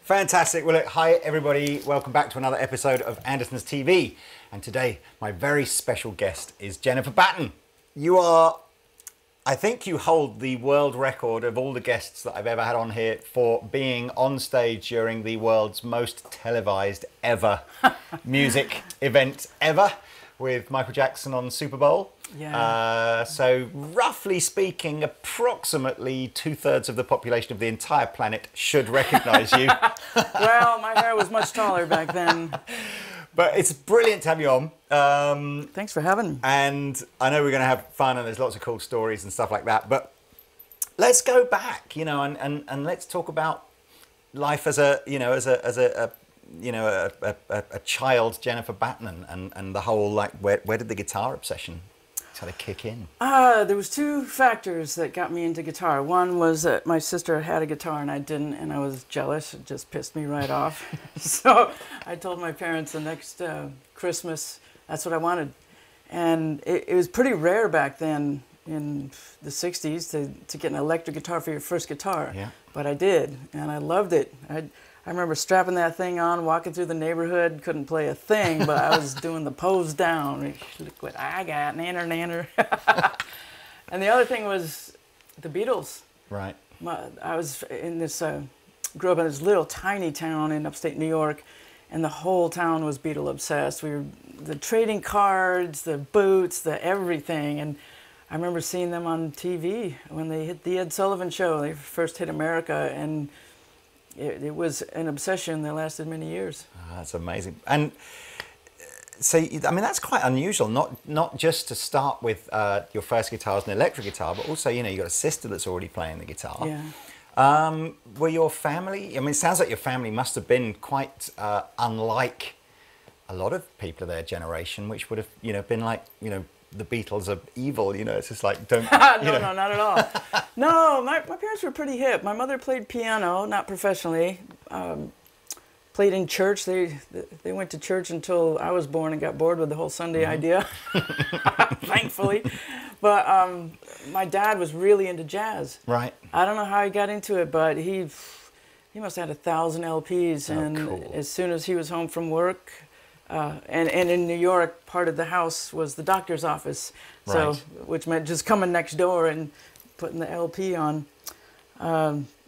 Fantastic. Well, look, hi everybody. Welcome back to another episode of Andertons TV. And today, my very special guest is Jennifer Batten. You are, I think you hold the world record of all the guests that I've ever had on here for being on stage during the world's most televised ever music event ever with Michael Jackson on Super Bowl. Yeah. So roughly speaking, approximately 2/3 of the population of the entire planet should recognize you. Well, my hair was much taller back then. But it's brilliant to have you on. Thanks for having me. And I know we're going to have fun and there's lots of cool stories and stuff like that. But let's go back, you know, and let's talk about life as a, you know, a child, Jennifer Batten, and the whole, like, where did the guitar obsession kind of kick in? There was two factors that got me into guitar. One was that my sister had a guitar and I didn't, and I was jealous. It just pissed me right off. So I told my parents the next Christmas that's what I wanted. And it was pretty rare back then in the 60s to get an electric guitar for your first guitar. Yeah. But I did, and I loved it. I remember strapping that thing on, walking through the neighborhood, couldn't play a thing, but I was doing the pose down. Look what I got, nanner, nanner. And the other thing was the Beatles. Right. I was in this, grew up in this little tiny town in upstate New York, and the whole town was Beatle obsessed. We were the trading cards, the boots, the everything, and I remember seeing them on TV when they hit the Ed Sullivan Show. They first hit America, and it was an obsession that lasted many years. Oh, that's amazing. And so, I mean, that's quite unusual, not just to start with your first guitar as an electric guitar, but also, you know, you've got a sister that's already playing the guitar. Yeah. Were your family, I mean, it sounds like your family must have been quite unlike a lot of people of their generation, which would have, you know, been like, you know, the Beatles are evil, you know, it's just like, don't... No, not at all. No, my parents were pretty hip. My mother played piano, not professionally. Played in church. They went to church until I was born and got bored with the whole Sunday idea, thankfully. But my dad was really into jazz. Right. I don't know how he got into it, but he must have had 1,000 LPs. And cool. As soon as he was home from work, and in New York, part of the house was the doctor's office, so Right. which meant just coming next door and putting the LP on.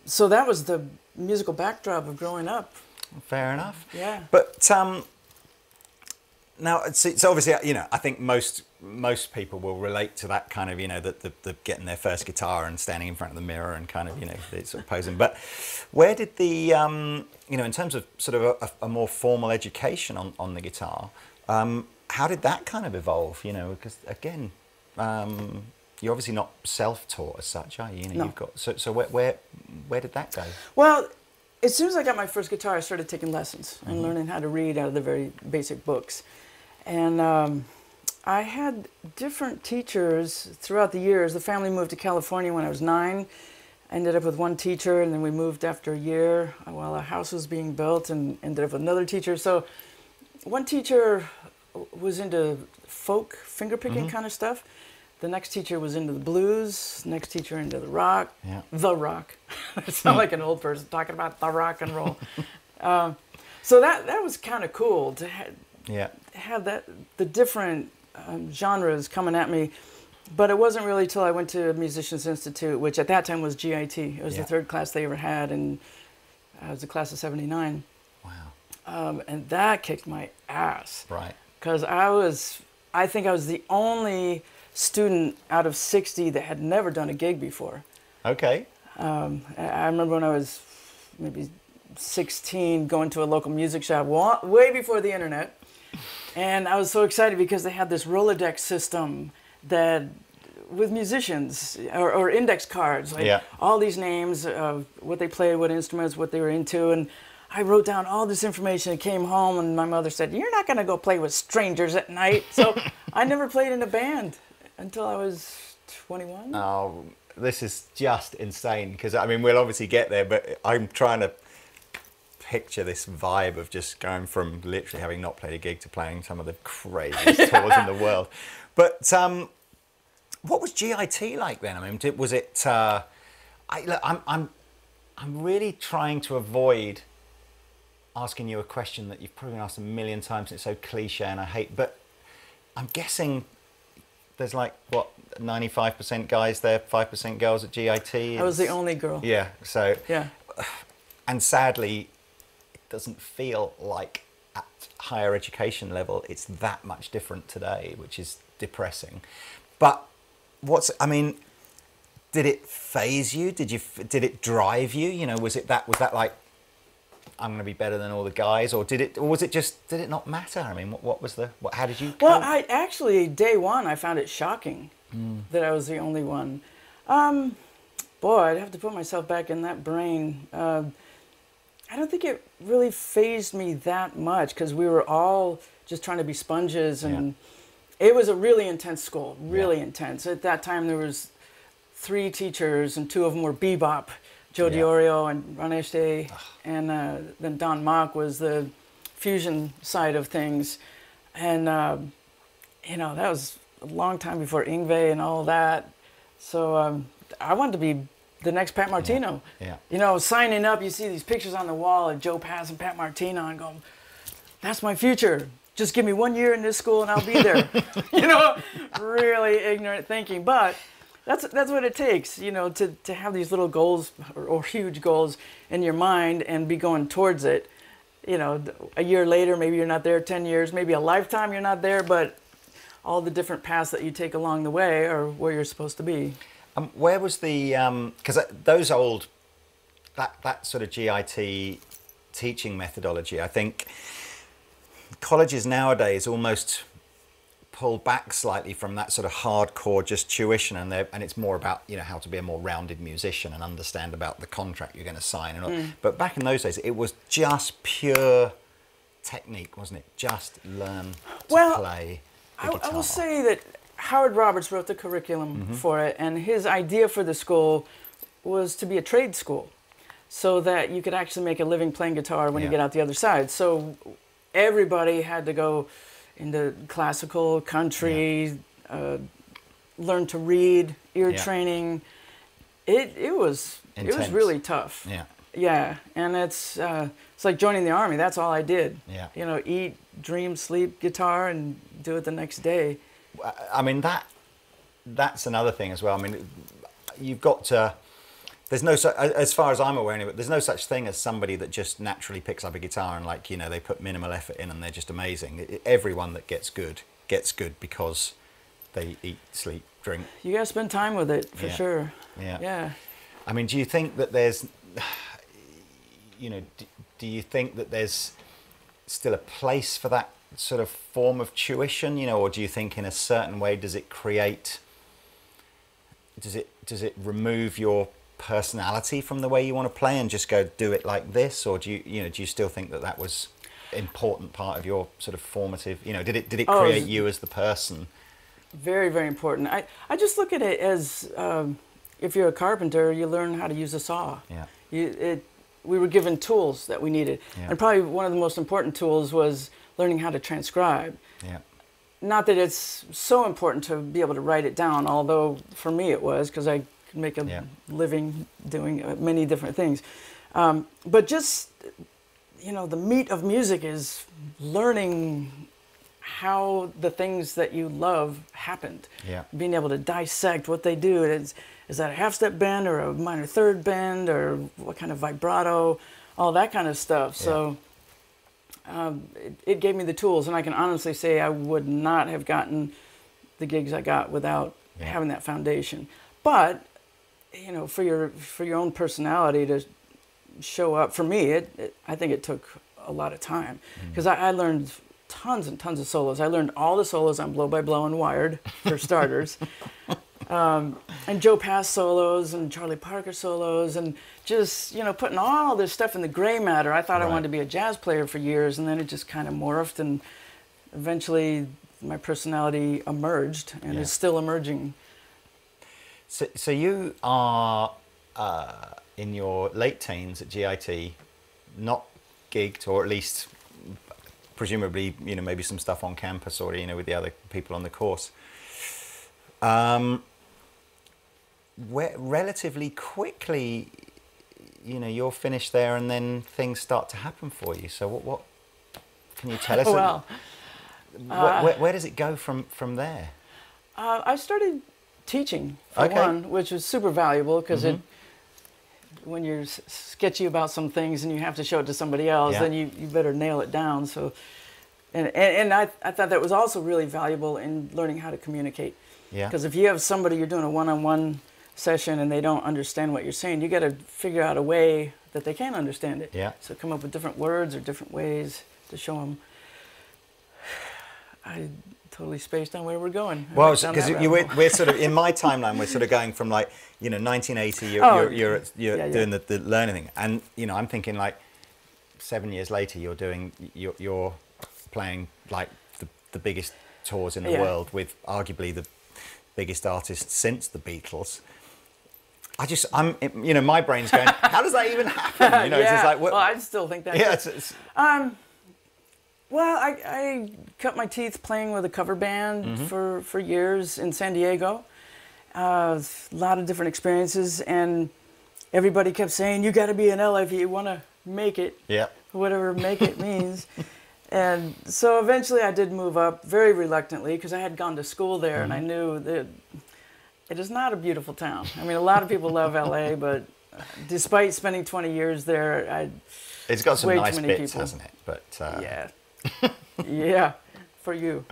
So that was the musical backdrop of growing up. Fair enough. Yeah. But now, so obviously, you know, I think most people will relate to that kind of, you know, the getting their first guitar and standing in front of the mirror and kind of, you know, sort of posing. But where did the, you know, in terms of sort of a more formal education on the guitar, how did that kind of evolve? You know, because again, you're obviously not self-taught as such, are you? You know, No. you've got so where did that go? Well, as soon as I got my first guitar, I started taking lessons and learning how to read out of the very basic books. And I had different teachers throughout the years. The family moved to California when I was 9. I ended up with one teacher, and then we moved after a year while a house was being built, and ended up with another teacher. So one teacher was into folk, fingerpicking kind of stuff. The next teacher was into the blues. Next teacher into the rock. Yeah. The rock. I sound like an old person talking about the rock and roll. So that was kind of cool to have the different genres coming at me. But it wasn't really till I went to Musicians Institute, which at that time was GIT. It was the third class they ever had, and I was a class of 79. Wow. And that kicked my ass. Right. Because I think I was the only student out of 60 that had never done a gig before. Okay. I remember when I was maybe 16 going to a local music shop way before the internet And I was so excited because they had this Rolodex system that with musicians or index cards, like all these names of what they played, what instruments, what they were into. And I wrote down all this information and came home, and my mother said, "You're not going to go play with strangers at night." So I never played in a band until I was 21. Oh, this is just insane, because I mean, we'll obviously get there, but I'm trying to picture this vibe of just going from literally having not played a gig to playing some of the craziest tours in the world. But what was GIT like then? I mean, was it? I'm really trying to avoid asking you a question that you've probably been asked a million times. It's so cliche, and I hate. But I'm guessing there's like what 95% guys there, 5% girls at GIT. I was the only girl. Yeah. So yeah. And sadly, it doesn't feel like at higher education level it's that much different today, which is depressing. But I mean, did it faze you? Did it drive you? You know, was that like, I'm going to be better than all the guys, or did it not matter? I mean, how did you cope? Well, I actually, day one, I found it shocking that I was the only one. Boy, I'd have to put myself back in that brain. I don't think it really fazed me that much, because we were all just trying to be sponges, and it was a really intense school, really intense. At that time, there was 3 teachers, and 2 of them were bebop. Joe DiOrio and Ron Eshte, and then Don Mock was the fusion side of things. And, you know, that was a long time before Yngwie and all that. So I wanted to be the next Pat Martino. Yeah. You know, signing up, you see these pictures on the wall of Joe Pass and Pat Martino, and going, that's my future. Just give me 1 year in this school and I'll be there. You know, really ignorant thinking. But that's what it takes, you know, to have these little goals or huge goals in your mind and be going towards it. You know, a year later, maybe you're not there, 10 years, maybe a lifetime you're not there, but all the different paths that you take along the way are where you're supposed to be. Where was the, because that sort of GIT teaching methodology, I think colleges nowadays almost pull back slightly from that sort of hardcore just tuition, and it's more about, you know, how to be a more rounded musician and understand about the contract you're going to sign and all. But back in those days it was just pure technique, wasn't it? Just learn to play the guitar. I will say that Howard Roberts wrote the curriculum for it, and his idea for the school was to be a trade school so that you could actually make a living playing guitar when you get out the other side. So everybody had to go into classical, country, learn to read, ear training. It was really tough. Yeah, and it's like joining the Army. That's all I did. Yeah. You know, eat, dream, sleep, guitar, and do it the next day. I mean, that's another thing as well. I mean, you've got to. There's no, as far as I'm aware, anyway, there's no such thing as somebody that just naturally picks up a guitar and, like, you know, they put minimal effort in and they're just amazing. Everyone that gets good because they eat, sleep, drink. You gotta spend time with it for sure. Yeah. I mean, do you think that there's, you know, do you think that there's still a place for that sort of form of tuition, you know, or do you think in a certain way does it remove your personality from the way you want to play and just go do it like this, or do you still think that was important part of your sort of formative, you know, did it create you as the person? Very, very important. I just look at it as if you're a carpenter, you learn how to use a saw. We were given tools that we needed, and probably one of the most important tools was learning how to transcribe. Not that it's so important to be able to write it down, although for me it was, because I could make a living doing many different things. But just, you know, the meat of music is learning how the things that you love happened. Being able to dissect what they do. Is that a half-step bend or a minor third bend, or what kind of vibrato, all that kind of stuff. So it gave me the tools, and I can honestly say I would not have gotten the gigs I got without having that foundation. But, you know, for your own personality to show up, for me, I think it took a lot of time, because I learned tons and tons of solos. I learned all the solos on Blow by Blow and Wired, for starters. And Joe Pass solos and Charlie Parker solos, and just, putting all this stuff in the gray matter. I thought I wanted to be a jazz player for years, and then it just kind of morphed, and eventually my personality emerged and is still emerging. So you are in your late teens at GIT, not gigged, or at least presumably, maybe some stuff on campus or, with the other people on the course. Relatively quickly, you're finished there, and then things start to happen for you. So what can you tell us? Well, where does it go from there? I started teaching, for one, which was super valuable, because when you're sketchy about some things and you have to show it to somebody else, then you better nail it down. So, and I thought that was also really valuable in learning how to communicate. Yeah. Because if you have somebody, you're doing a one-on-one session and they don't understand what you're saying, you got to figure out a way that they can understand it. Yeah. So come up with different words or different ways to show them. I totally spaced on where we're going. Well, because we're sort of, in my timeline, we're sort of going from 1980, you're doing the learning thing, and I'm thinking 7 years later, you're playing the biggest tours in the world with arguably the biggest artists since the Beatles. My brain's going, how does that even happen? It's just well, I still think that. Yeah. Well, I cut my teeth playing with a cover band for years in San Diego. A lot of different experiences, and everybody kept saying, you got to be in LA if you want to make it. Yeah. Whatever make it means. And so eventually I did move up very reluctantly, because I had gone to school there, and I knew that it is not a beautiful town. I mean, a lot of people love LA, but despite spending 20 years there, it's got some nice bits, hasn't it? But yeah. Yeah, for you.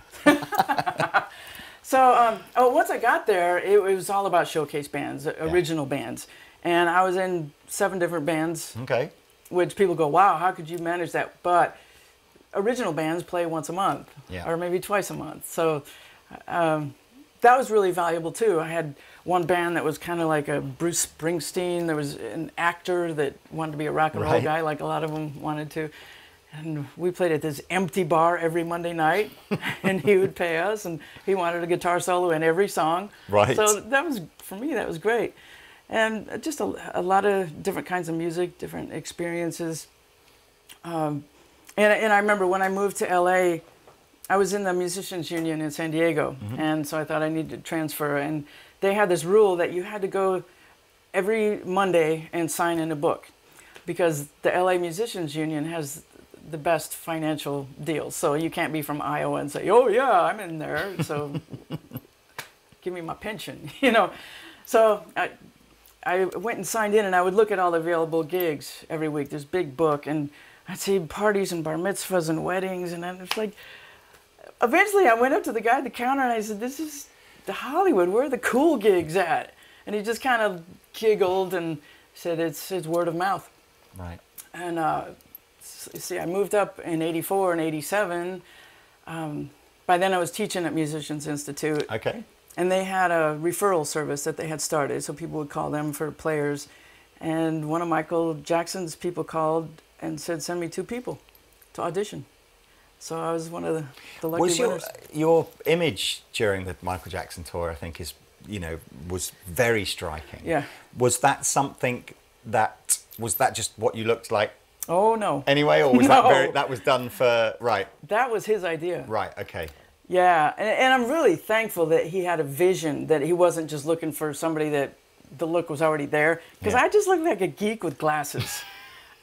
So once I got there, it was all about showcase bands, original bands. And I was in 7 different bands. Okay. Which people go, wow, how could you manage that? But original bands play once a month, or maybe twice a month. So that was really valuable too. I had one band that was kind of like a Bruce Springsteen. There was an actor that wanted to be a rock and roll guy, like a lot of them wanted to. And we played at this empty bar every Monday night, and he would pay us, and he wanted a guitar solo in every song. Right. So that was, for me, that was great. And just a lot of different kinds of music, different experiences. And I remember when I moved to LA, I was in the Musicians Union in San Diego, and so I thought I needed to transfer. And they had this rule that you had to go every Monday and sign in a book, because the LA Musicians Union has the best financial deals. So you can't be from Iowa and say, oh yeah, I'm in there, so give me my pension, So I went and signed in, and I would look at all the available gigs every week, this big book, and I'd see parties and bar mitzvahs and weddings, and then it's like, eventually I went up to the guy at the counter and I said, this is the Hollywood, where are the cool gigs at? And he just kind of giggled and said, it's word of mouth. Right. And see, I moved up in '84 and '87. By then I was teaching at Musicians Institute. Okay. And they had a referral service that they had started, so people would call them for players. And one of Michael Jackson's people called and said, send me 2 people to audition. So I was one of the lucky winners. Your image during the Michael Jackson tour, I think, was very striking. Yeah. Was that something was that just what you looked like? Oh, no. Anyway, or was that was done for, right? That was his idea. Right, okay. Yeah, and I'm really thankful that he had a vision, that he wasn't just looking for somebody that the look was already there, because I just looked like a geek with glasses.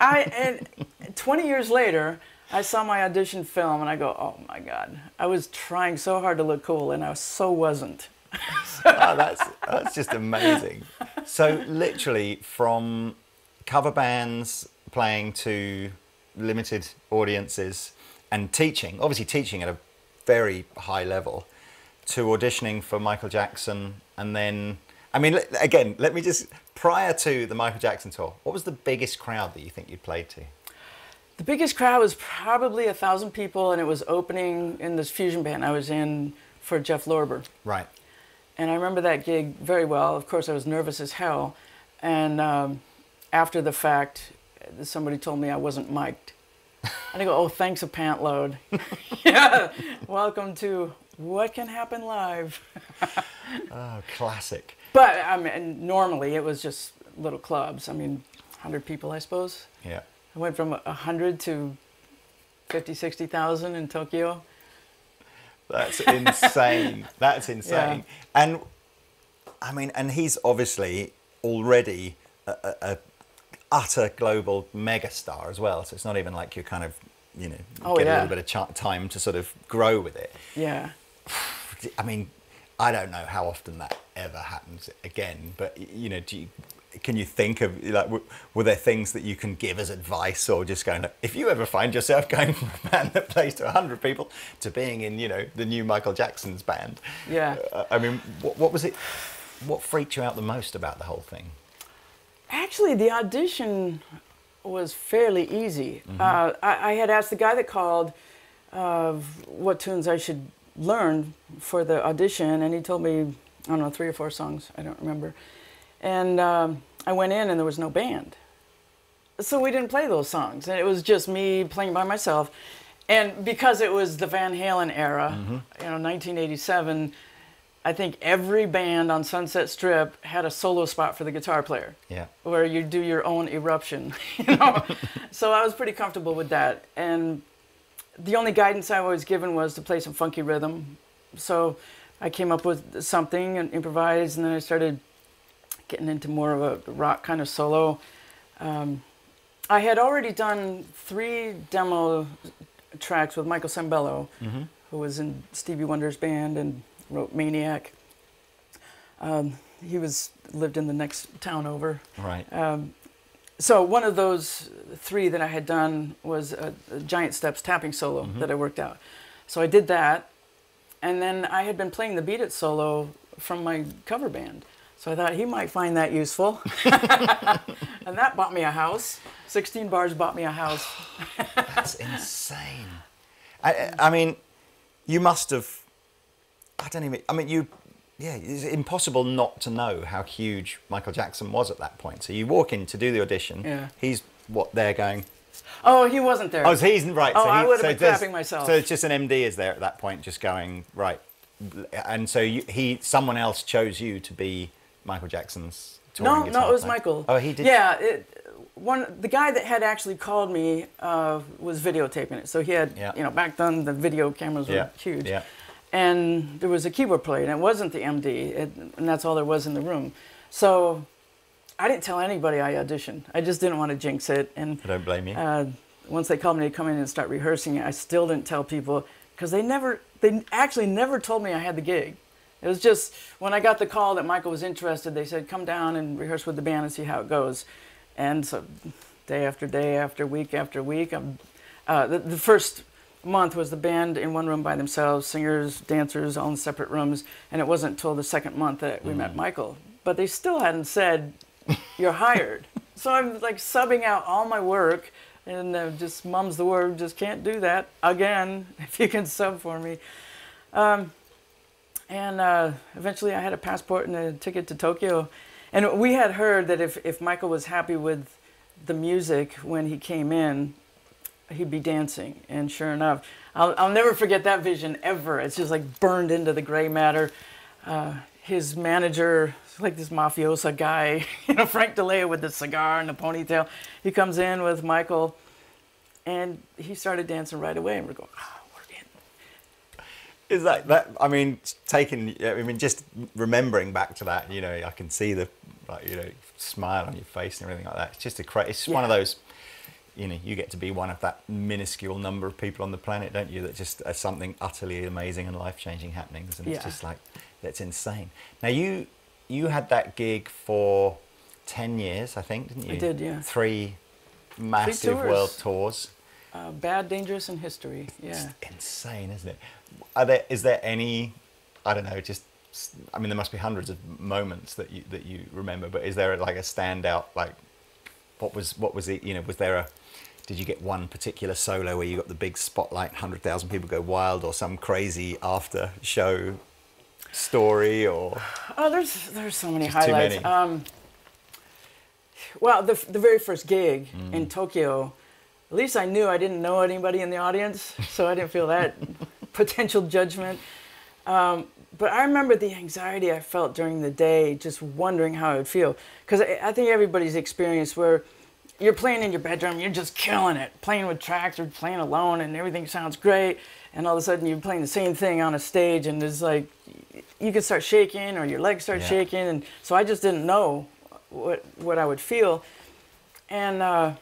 And 20 years later, I saw my audition film and I go, oh my God, I was trying so hard to look cool and I so wasn't. Oh, that's just amazing. So literally from cover bands playing to limited audiences and teaching, obviously teaching at a very high level, to auditioning for Michael Jackson. And then, I mean, again, let me just, prior to the Michael Jackson tour, what was the biggest crowd that you think you played to? The biggest crowd was probably 1,000 people, and it was opening in this fusion band I was in for Jeff Lorber. Right. And I remember that gig very well. Of course, I was nervous as hell. And after the fact, somebody told me I wasn't mic'd. And I go, oh, thanks a pant load. Yeah, welcome to What Can Happen Live. Oh, classic. But I mean, normally it was just little clubs. I mean, 100 people, I suppose. Yeah. I went from 100 to 50, 60,000 in Tokyo. That's insane. That's insane. Yeah. And I mean, and he's obviously already a utter global megastar as well. So it's not even like you're kind of, you know, get a little bit of time to sort of grow with it. Yeah. I mean, I don't know how often that ever happens again, but you know, can you think of, like, were there things that you can give as advice, or just going, if you ever find yourself going from a band that plays to 100 people to being in, you know, the new Michael Jackson's band? Yeah. I mean, what was it? What freaked you out the most about the whole thing? Actually, the audition was fairly easy. Mm-hmm. I had asked the guy that called what tunes I should learn for the audition, and he told me, I don't know, 3 or 4 songs, I don't remember. And I went in and there was no band. So we didn't play those songs. And it was just me playing by myself. And because it was the Van Halen era, mm-hmm. you know, 1987, I think every band on Sunset Strip had a solo spot for the guitar player. Yeah. Where you do your own eruption, you know. So I was pretty comfortable with that. And the only guidance I was given was to play some funky rhythm. So I came up with something and improvised, and then I started getting into more of a rock kind of solo. I had already done 3 demo tracks with Michael Sembello, mm-hmm. who was in Stevie Wonder's band and wrote Maniac. He lived in the next town over. Right. So one of those 3 that I had done was a Giant Steps tapping solo mm-hmm. that I worked out. So I did that, and then I had been playing the Beat It solo from my cover band. So I thought he might find that useful. And that bought me a house. 16 bars bought me a house. That's insane. I mean, you must have, it's impossible not to know how huge Michael Jackson was at that point. So you walk in to do the audition. Yeah. He's they're going. Oh, he wasn't there. Oh, so he's right. Oh, so I would have been clapping myself. So it's just an MD is there at that point, just going, right. And so someone else chose you to be Michael Jackson's touring guitar No, it was player. Michael. Oh, he did? Yeah, the guy that had actually called me was videotaping it. So he had, you know, back then the video cameras were huge. Yeah. And there was a keyboard player, and it wasn't the MD, and that's all there was in the room. So I didn't tell anybody I auditioned. I just didn't want to jinx it. And I don't blame you. Once they called me to come in and start rehearsing it, I still didn't tell people, because they actually never told me I had the gig. It was just when I got the call that Michael was interested, they said, come down and rehearse with the band and see how it goes. And so day after day, week after week, the first month was the band in one room by themselves, singers, dancers, all in separate rooms. And it wasn't until the second month that we met Michael. But they still hadn't said, you're hired. So I'm like subbing out all my work, and just mum's the word, just can't do that again, if you can sub for me. And eventually I had a passport and a ticket to Tokyo. And we had heard that if Michael was happy with the music when he came in, he'd be dancing. And sure enough, I'll never forget that vision ever. It's just like burned into the gray matter. His manager, like this mafiosa guy, you know, Frank DeLeo with the cigar and the ponytail, he comes in with Michael, and he started dancing right away. And we're going, Is that? I mean, just remembering back to that, you know, I can see the, like, you know, smile on your face and everything like that. It's just it's one of those, you know, you get to be one of that minuscule number of people on the planet, don't you? That just are something utterly amazing and life-changing happenings, and it's just like, that's insane. Now you had that gig for 10 years, I think, didn't you? I did, yeah. 3 massive world tours. Bad, Dangerous, and History. Yeah. It's insane, isn't it? Is there any, I don't know, just, I mean, there must be hundreds of moments that you remember, but is there like a standout, like, what was it, you know, was there Did you get one particular solo where you got the big spotlight, 100,000 people go wild, or some crazy after show story, or? Oh, there's so many Just highlights. too many. Well, the very first gig in Tokyo, at least I knew I didn't know anybody in the audience, so I didn't feel that potential judgment. But I remember the anxiety I felt during the day, just wondering how I would feel. Because I think everybody's experienced where you're playing in your bedroom, you're just killing it, playing with tracks or playing alone, and everything sounds great. And all of a sudden you're playing the same thing on a stage, and it's like you could start shaking or your legs start shaking. And so I just didn't know what I would feel. And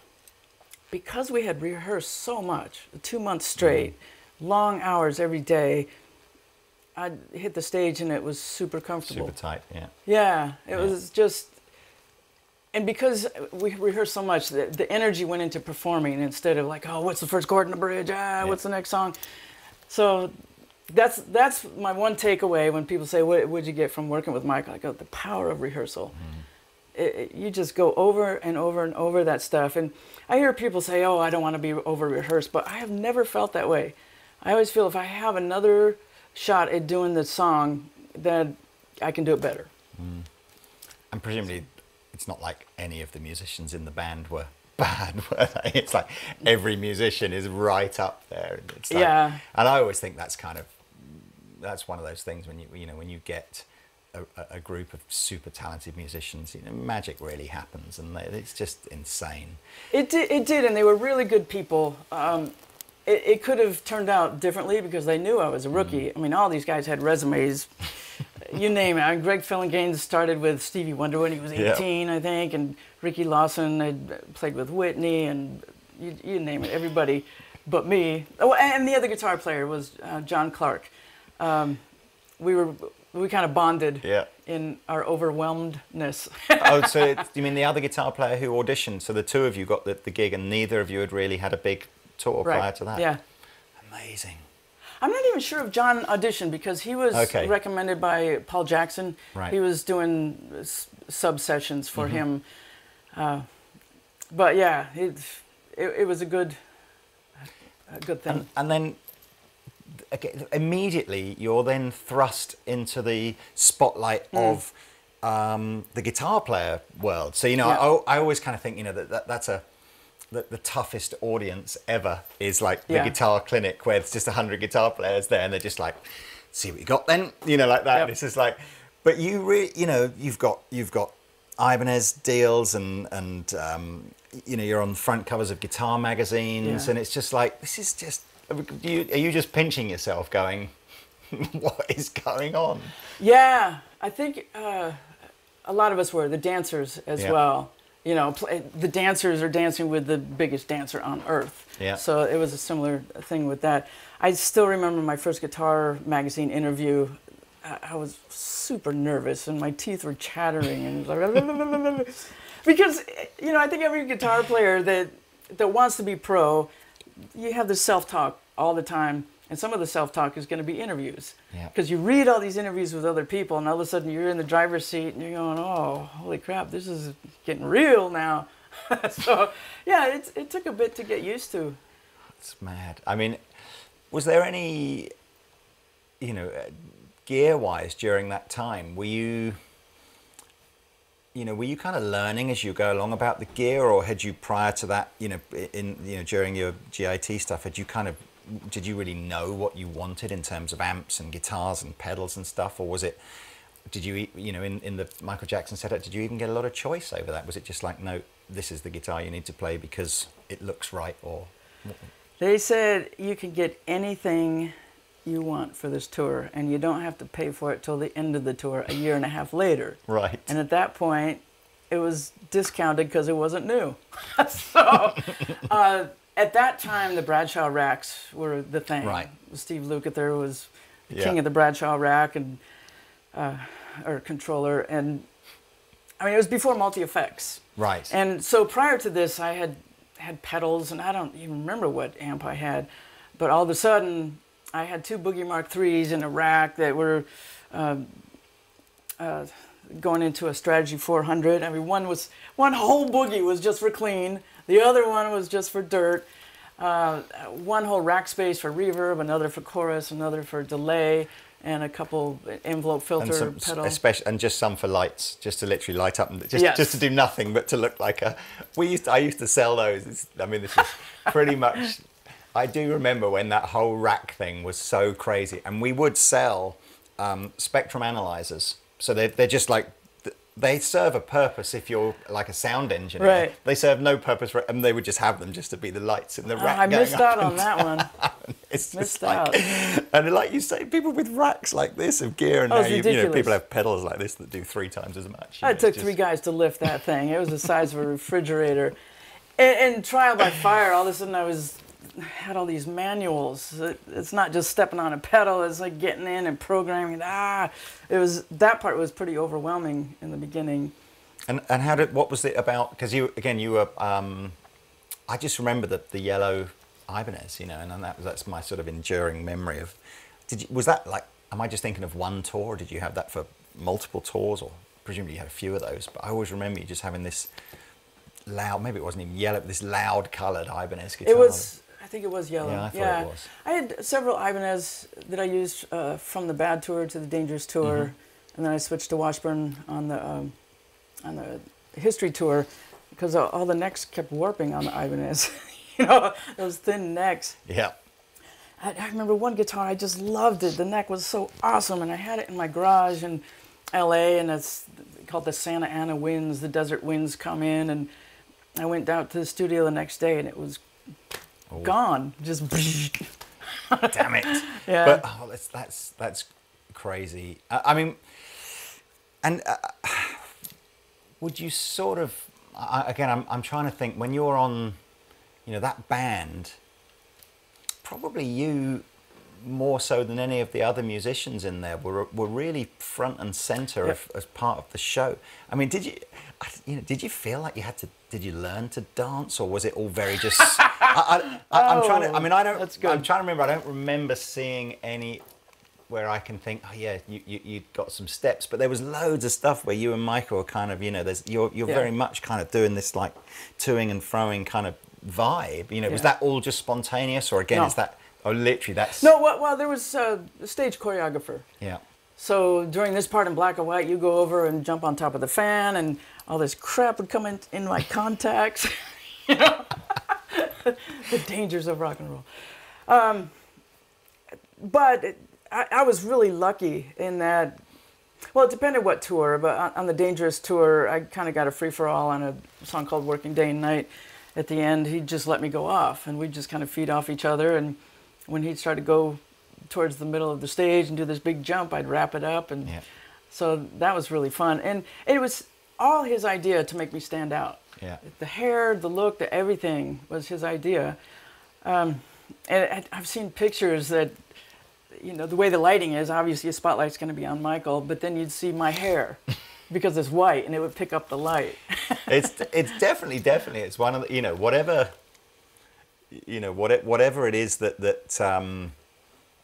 because we had rehearsed so much, 2 months straight, long hours every day, I hit the stage and it was super comfortable. Super tight, yeah. Yeah, it was just, and because we rehearsed so much, the energy went into performing instead of like, oh, what's the first chord in the bridge? What's the next song? So that's my one takeaway when people say, what would you get from working with Michael? I go, the power of rehearsal. You just go over and over and over that stuff. And I hear people say, oh, I don't want to be over-rehearsed, but I have never felt that way. I always feel if I have another shot at doing the song, that I can do it better. And presumably, it's not like any of the musicians in the band were bad, were they? It's like every musician is right up there. It's like, and I always think that's one of those things when you get a group of super talented musicians, magic really happens, and it's just insane. It did, and they were really good people. It could have turned out differently because they knew I was a rookie. I mean, all these guys had resumes, you name it. Greg Fillinganes started with Stevie Wonder when he was 18, I think, and Ricky Lawson had played with Whitney, and you name it, everybody but me. Oh, and the other guitar player was John Clark. We kind of bonded in our overwhelmedness. Oh, so you mean the other guitar player who auditioned? So the two of you got the gig, and neither of you had really had a big tour prior to that? Yeah. Amazing. I'm not even sure if John auditioned because he was recommended by Paul Jackson. Right. He was doing sub sessions for him. But yeah, it was a good thing. And then immediately you're then thrust into the spotlight of the guitar player world. So, I always kind of think, that's the toughest audience ever is like the guitar clinic where it's just 100 guitar players there and they're just like, see what you got then, like that. It's just like, but you really, you've got Ibanez deals and you're on the front covers of guitar magazines and it's just like, this is just, are you just pinching yourself going, what is going on? Yeah, I think a lot of us were, the dancers as well. The dancers are dancing with the biggest dancer on earth. Yeah. So it was a similar thing with that. I still remember my first guitar magazine interview. I was super nervous and my teeth were chattering and like, because I think every guitar player that wants to be pro, you have the self-talk all the time. And some of the self-talk is going to be interviews. Because you read all these interviews with other people, and all of a sudden you're in the driver's seat, and you're going, oh, holy crap, this is getting real now. So, yeah, it took a bit to get used to. It's mad. I mean, was there any, gear-wise during that time? Were you kind of learning as you go along about the gear, or had you prior to that, during your GIT stuff, did you really know what you wanted in terms of amps and guitars and pedals and stuff, or was it, did you, in the Michael Jackson setup, did you even get a lot of choice over that? Was it just like, no, this is the guitar you need to play because it looks right, or? They said you can get anything you want for this tour, and you don't have to pay for it till the end of the tour, a year and a half later. Right. And at that point, it was discounted because it wasn't new. So, at that time, the Bradshaw racks were the thing. Right. Steve Lukather was king of the Bradshaw rack and or controller, and I mean it was before multi-effects. Right. And so prior to this, I had pedals, and I don't even remember what amp I had, but all of a sudden, I had two Boogie Mark IIIs in a rack that were going into a Strategy 400. I mean, one whole Boogie was just for clean. The other one was just for dirt. One whole rack space for reverb, another for chorus, another for delay, and a couple envelope filter pedals. And just some for lights, just to literally light up, and just to do nothing but to look like a. I used to sell those. This is pretty much. I do remember when that whole rack thing was so crazy, and we would sell spectrum analyzers. So they're just like. They serve a purpose if you're like a sound engineer. Right. They serve no purpose, and they would just have them just to be the lights in the rack. I missed out on that one. It's missed just like, and like you say, people with racks like this of gear, and now people have pedals like this that do 3 times as much. It took 3 guys to lift that thing. It was the size of a refrigerator. And trial by fire, all of a sudden had all these manuals. It's not just stepping on a pedal. It's like getting in and programming. That part was pretty overwhelming in the beginning. And what was it about? Because you were. I just remember the yellow Ibanez, and that's my sort of enduring memory of. Was that like? Am I just thinking of one tour? Or did you have that for multiple tours, or presumably you had a few of those? But I always remember you just having this loud. Maybe it wasn't even yellow. But this loud coloured Ibanez guitar. It was. I think it was yellow. Yeah, I thought it was. I had several Ibanez that I used from the Bad Tour to the Dangerous Tour, and then I switched to Washburn on the History Tour because all the necks kept warping on the Ibanez. Those thin necks. Yeah. I remember one guitar, I just loved it. The neck was so awesome, and I had it in my garage in L.A., and it's called the Santa Ana Winds. The desert winds come in, and I went down to the studio the next day, and it was gone. Just damn it. Yeah. But that's crazy. I mean, and would you sort of again? I'm trying to think when you're on, that band. Probably you more so than any of the other musicians in there were really front and center as part of the show. I mean, did you feel like you had to? Did you learn to dance, or was it all very just? I'm trying to. I mean, I don't. That's good. I'm trying to remember. I don't remember seeing any where I can think. Oh yeah, you got some steps, but there was loads of stuff where you and Michael are kind of. You're very much kind of doing this like toing and froing kind of vibe. Was that all just spontaneous, or again, is that? Oh, literally, that's. No, well, there was a stage choreographer. Yeah. So during this part in black and white, you go over and jump on top of the fan, and all this crap would come in my contacts. The dangers of rock and roll. But I was really lucky in that. Well, it depended what tour, but on the Dangerous tour, I kind of got a free-for-all on a song called Working Day and Night. At the end, he'd just let me go off, and we'd just kind of feed off each other, and when he'd start to go towards the middle of the stage and do this big jump, I'd wrap it up, and so that was really fun. And it was all his idea to make me stand out. Yeah. The hair, the look, the everything was his idea. And I've seen pictures that, the way the lighting is, obviously a spotlight's going to be on Michael, but then you'd see my hair because it's white, and it would pick up the light. It's definitely it's one of the, whatever it is that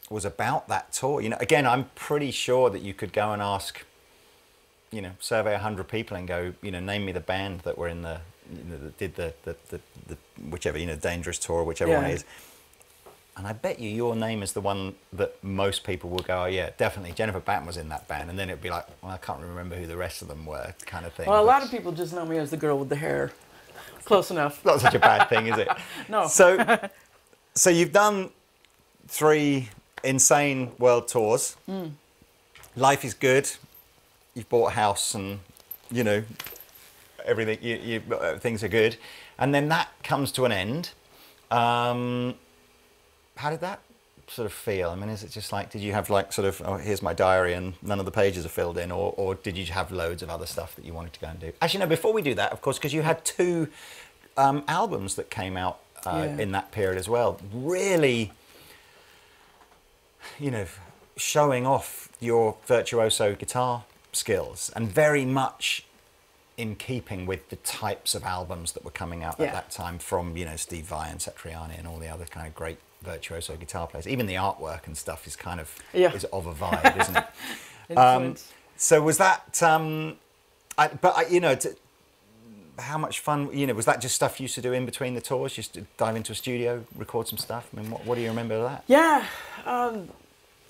was about that tour. Again, I'm pretty sure that you could go and ask, survey 100 people and go, name me the band that were in that did the whichever, Dangerous tour, whichever one it is. And I bet you your name is the one that most people will go, oh yeah, definitely Jennifer Batten was in that band. And then it'd be like, well, I can't remember who the rest of them were, kind of thing. Well, a lot of people just know me as the girl with the hair. Close enough. Not such a bad thing, is it? No. So you've done 3 insane world tours. Life is good. You've bought a house, and everything. Things are good, and then that comes to an end. How did that sort of feel? I mean, is it just like, did you have like sort of, oh, here's my diary and none of the pages are filled in, or did you have loads of other stuff that you wanted to go and do? Actually, no, before we do that, of course, because you had 2 albums that came out in that period as well. Really, showing off your virtuoso guitar skills, and very much in keeping with the types of albums that were coming out at that time from, Steve Vai and Satriani and all the other kind of great virtuoso guitar players. Even the artwork and stuff is kind of is of a vibe, isn't it? So was that? how much fun, you know, was that just stuff you used to do in between the tours, just to dive into a studio, record some stuff? I mean, what do you remember of that? Yeah.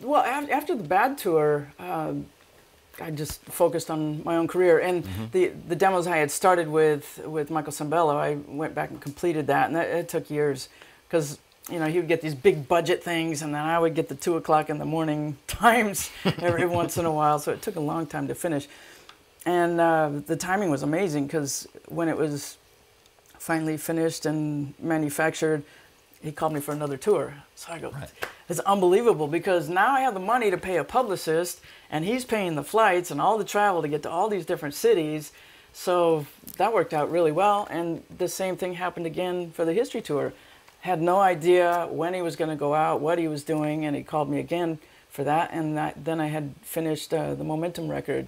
Well, after the Bad tour, I just focused on my own career, and the demos I had started with Michael Sembello, I went back and completed that, and it took years, because you know, he would get these big budget things, and then I would get the 2 o'clock in the morning times every once in a while, so it took a long time to finish. And the timing was amazing, because when it was finally finished and manufactured, he called me for another tour. So I go, it's unbelievable, because now I have the money to pay a publicist, and he's paying the flights and all the travel to get to all these different cities. So that worked out really well. And the same thing happened again for the History Tour. Had no idea when he was going to go out, what he was doing, and he called me again for that. And then I had finished the Momentum record.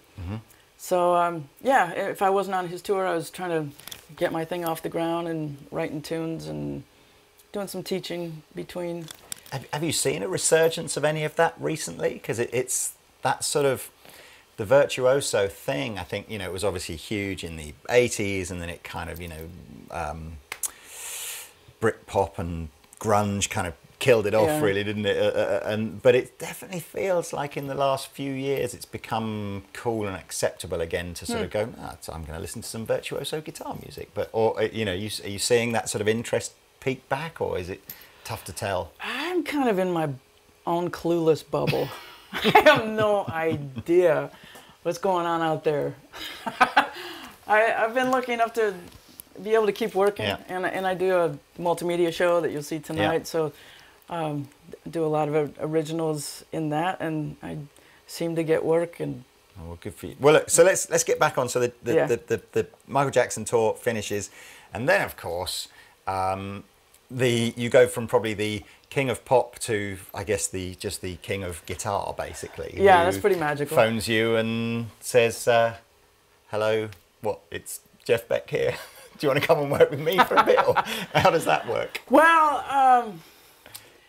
So yeah, if I wasn't on his tour, I was trying to get my thing off the ground and writing tunes and doing some teaching between. Have you seen a resurgence of any of that recently? Because it's that sort of the virtuoso thing. I think, you know, it was obviously huge in the 80s, and then it kind of, you know, Britpop and grunge kind of killed it off, really, didn't it? But it definitely feels like in the last few years it's become cool and acceptable again to sort of go, so I'm going to listen to some virtuoso guitar music. But, or, you know, are you seeing that sort of interest peak back, or is it tough to tell? I'm kind of in my own clueless bubble. I have no idea what's going on out there. I've been lucky enough to be able to keep working, and I do a multimedia show that you'll see tonight, so do a lot of originals in that, and I seem to get work. And oh, well, good for you. Well, look, so let's get back on. So the Michael Jackson tour finishes, and then of course you go from probably the king of pop to, I guess, just the king of guitar, basically. Yeah, that's pretty magical. Phones you and says, hello, it's Jeff Beck here. Do you want to come and work with me for a bit? Or how does that work? Well,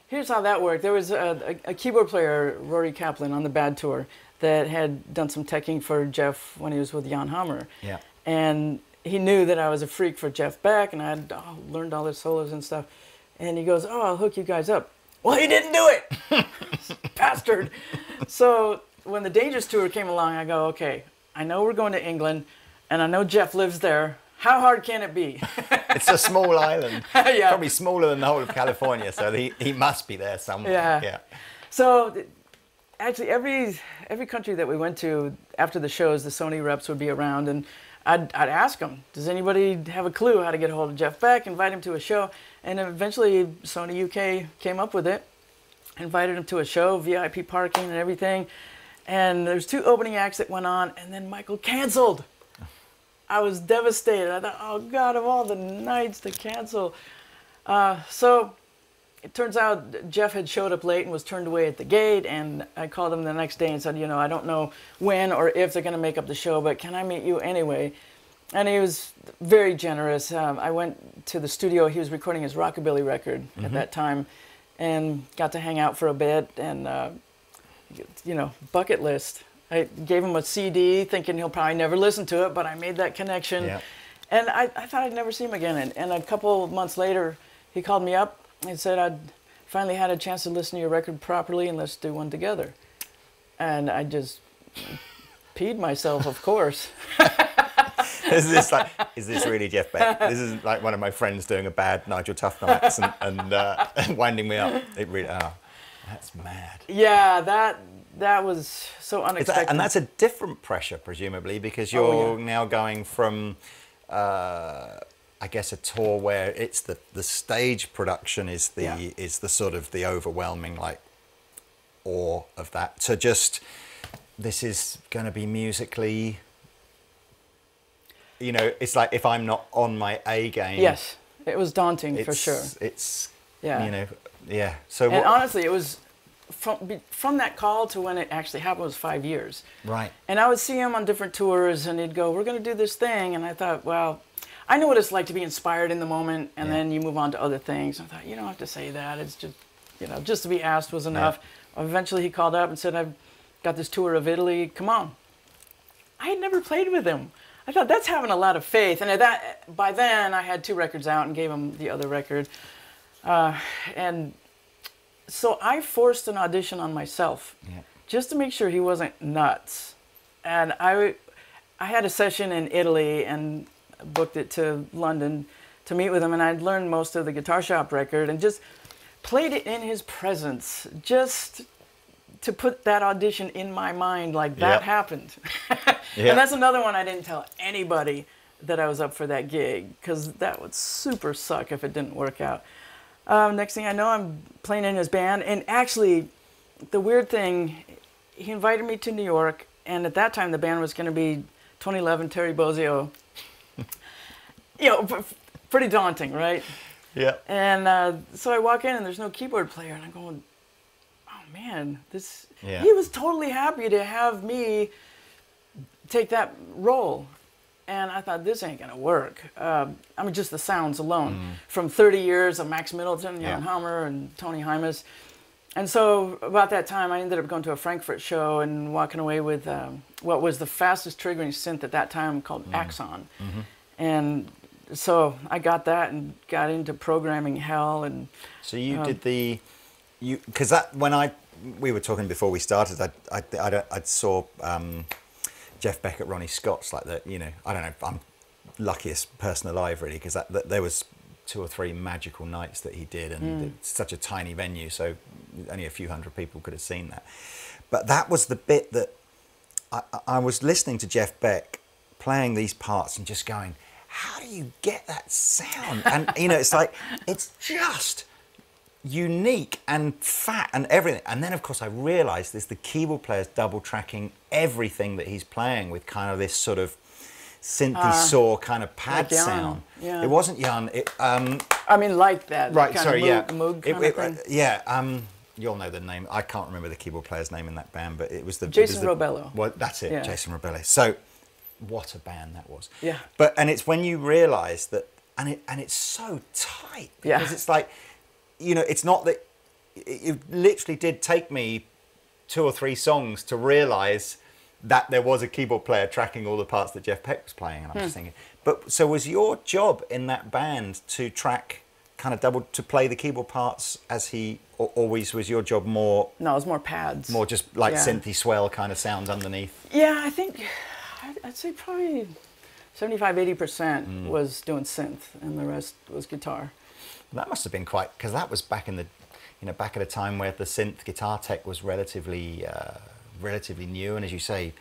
here's how that worked. There was a keyboard player, Rory Kaplan, on the Bad tour that had done some teching for Jeff when he was with Jan Hammer. Yeah. And he knew that I was a freak for Jeff Beck, and I had learned all his solos and stuff. And he goes, I'll hook you guys up. Well, he didn't do it! Bastard! So when the Dangerous tour came along, I go, okay, I know we're going to England, and I know Jeff lives there. How hard can it be? It's a small island. Probably smaller than the whole of California, so he must be there somewhere. Yeah. So actually, every country that we went to, after the shows, the Sony reps would be around, and I'd ask them, does anybody have a clue how to get a hold of Jeff Beck, invite him to a show? And eventually Sony UK came up with it, invited him to a show, VIP parking and everything. And there's 2 opening acts that went on, and then Michael canceled. I was devastated. I thought, oh God, of all the nights to cancel. So it turns out Jeff had showed up late and was turned away at the gate, and I called him the next day and said, you know, I don't know when or if they're going to make up the show, but can I meet you anyway? And he was very generous. I went to the studio. He was recording his rockabilly record at that time, and got to hang out for a bit, and, you know, bucket list. I gave him a CD thinking he'll probably never listen to it, but I made that connection. Yeah. And I thought I'd never see him again. And a couple of months later, he called me up and said, I'd finally had a chance to listen to your record properly, and let's do one together. And I just peed myself, of course. Is this really Jeff Beck? This is like one of my friends doing a bad Nigel Tufnell accent and winding me up. It really, that's mad. Yeah, that was so unexpected. And that's a different pressure, presumably, because you're now going from, I guess, a tour where it's the stage production is the sort of the overwhelming like awe of that, to just, this is going to be musically, you know, it's like if I'm not on my A game. Yes, it was daunting for sure. It's, you know, yeah. So and honestly, it was from that call to when it actually happened was 5 years. Right. And I would see him on different tours, and he'd go, we're going to do this thing. And I thought, well, I know what it's like to be inspired in the moment, and then you move on to other things. I thought, you don't have to say that. It's just, you know, just to be asked was enough. Yeah. Eventually he called up and said, I've got this tour of Italy. Come on. I had never played with him. I thought that's having a lot of faith. And by then I had 2 records out and gave him the other record. And so I forced an audition on myself just to make sure he wasn't nuts. And I had a session in Italy and booked it to London to meet with him. And I'd learned most of the Guitar Shop record and just played it in his presence, just to put that audition in my mind like that happened. And that's another one I didn't tell anybody that I was up for that gig, because that would super suck if it didn't work out. Next thing I know, I'm playing in his band, and actually, the weird thing, he invited me to New York, and at that time the band was going to be 2011 Terry Bozzio. You know, pretty daunting, right? Yeah. And so I walk in and there's no keyboard player, and I'm going, oh man, this. Yeah. He was totally happy to have me take that role, and I thought, this ain't gonna work. I mean, just the sounds alone from 30 years of Max Middleton, Jan Hammer, and Tony Hymas. And so about that time, I ended up going to a Frankfurt show and walking away with what was the fastest triggering synth at that time, called Axon. And so I got that and got into programming hell. And so you did because that when we were talking before we started, I saw Jeff Beck at Ronnie Scott's, like that. You know, I don't know. I'm luckiest person alive, really, because that there was 2 or 3 magical nights that he did, and it's such a tiny venue, so only a few hundred people could have seen that. But that was the bit that I was listening to Jeff Beck playing these parts and just going, how do you get that sound? And you know, it's like, it's just unique and fat and everything. And then of course I realized the keyboard player's double tracking everything that he's playing with kind of this sort of synthy saw kind of pad like sound. Yeah. It wasn't Jan. I mean, like that. Right. Kind Sorry. of Moog kind of thing. Yeah. You'll know the name. I can't remember the keyboard player's name in that band, but it was Jason Robello. Well, that's it. Yeah. Jason Robello. So, what a band that was. Yeah. And it's when you realise that, and it's so tight, because it's like, you know, it's not that it literally did take me 2 or 3 songs to realise that there was a keyboard player tracking all the parts that Jeff Beck was playing, and I'm just thinking. But so was your job in that band to track, kind of to play the keyboard parts as he always was your job more? No, it was more pads. More just like synthy swell kind of sounds underneath. Yeah, I think I'd say probably 75-80% was doing synth, and the rest was guitar. That must have been quite, because that was back in the, you know, back at a time where the synth guitar tech was relatively new, and as you say,